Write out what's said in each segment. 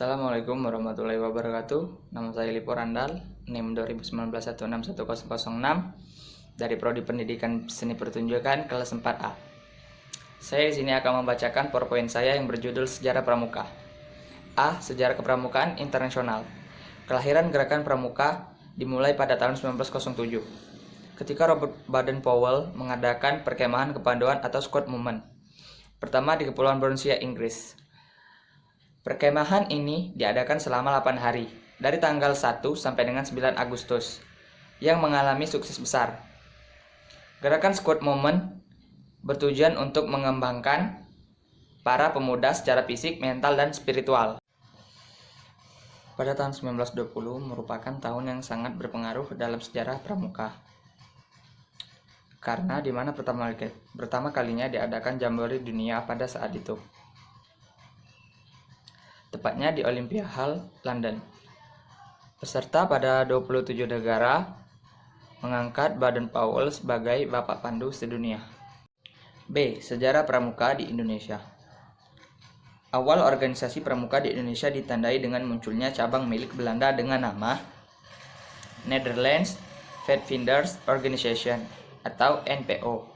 Assalamualaikum warahmatullahi wabarakatuh. Nama saya Lipo Randal, NIM 2019161006 dari Prodi Pendidikan Seni Pertunjukan kelas 4A. Saya di sini akan membacakan PowerPoint saya yang berjudul Sejarah Pramuka. A. Sejarah Kepramukaan Internasional. Kelahiran Gerakan Pramuka dimulai pada tahun 1907, ketika Robert Baden-Powell mengadakan perkemahan kepanduan atau Scout Movement pertama di Kepulauan Borneo, Inggris. Perkemahan ini diadakan selama 8 hari, dari tanggal 1 sampai dengan 9 Agustus, yang mengalami sukses besar. Gerakan Scout Movement bertujuan untuk mengembangkan para pemuda secara fisik, mental, dan spiritual. Pada tahun 1920 merupakan tahun yang sangat berpengaruh dalam sejarah pramuka, karena di mana pertama kalinya diadakan Jambore Dunia pada saat itu, tepatnya di Olympia Hall, London. Peserta pada 27 negara mengangkat Baden-Powell sebagai Bapak Pandu sedunia. B. Sejarah Pramuka di Indonesia. Awal organisasi pramuka di Indonesia ditandai dengan munculnya cabang milik Belanda dengan nama Netherlands Pathfinders Organization atau NPO.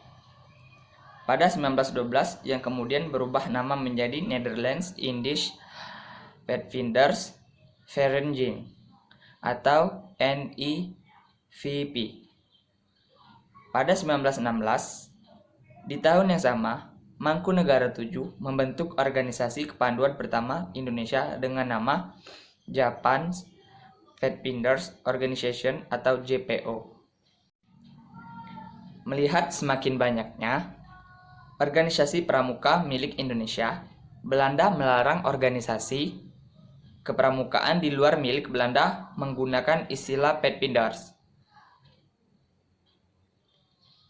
Pada 1912 yang kemudian berubah nama menjadi Netherlands Indisch Pathfinders Vereniging atau NIVP. Pada 1916, di tahun yang sama, Mangkunegara VII membentuk organisasi kepanduan pertama Indonesia dengan nama Japan Pathfinders Organization atau JPO. Melihat semakin banyaknya organisasi pramuka milik Indonesia, Belanda melarang organisasi kepramukaan di luar milik Belanda menggunakan istilah Pathfinders.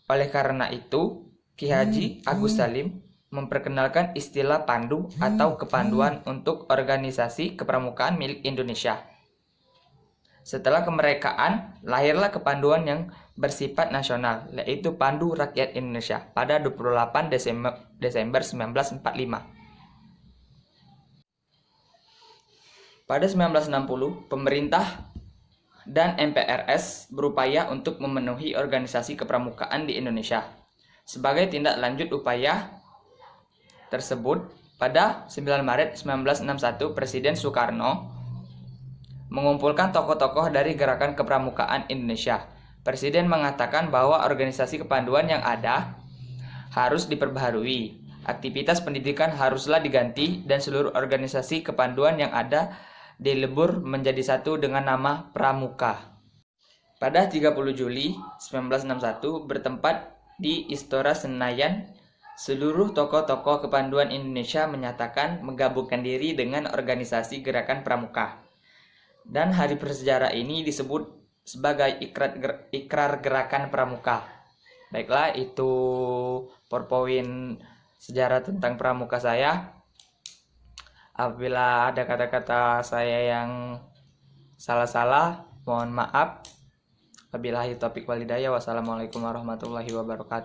Oleh karena itu, Ki Haji Agus Salim memperkenalkan istilah pandu atau kepanduan untuk organisasi kepramukaan milik Indonesia. Setelah kemerdekaan, lahirlah kepanduan yang bersifat nasional, yaitu Pandu Rakyat Indonesia pada 28 Desember 1945. Pada 1960, pemerintah dan MPRS berupaya untuk memenuhi organisasi kepramukaan di Indonesia. Sebagai tindak lanjut upaya tersebut, pada 9 Maret 1961, Presiden Soekarno mengumpulkan tokoh-tokoh dari gerakan kepramukaan Indonesia. Presiden mengatakan bahwa organisasi kepanduan yang ada harus diperbaharui, aktivitas pendidikan haruslah diganti, dan seluruh organisasi kepanduan yang ada dilebur menjadi satu dengan nama Pramuka. Pada 30 Juli 1961 bertempat di Istora Senayan, seluruh tokoh-tokoh kepanduan Indonesia menyatakan menggabungkan diri dengan organisasi gerakan Pramuka. Dan hari bersejarah ini disebut sebagai Ikrar Gerakan Pramuka. Baiklah, itu PowerPoint sejarah tentang pramuka saya. Apabila ada kata-kata saya yang salah-salah, mohon maaf. Wabillahi taufiq walhidayah. Wassalamualaikum warahmatullahi wabarakatuh.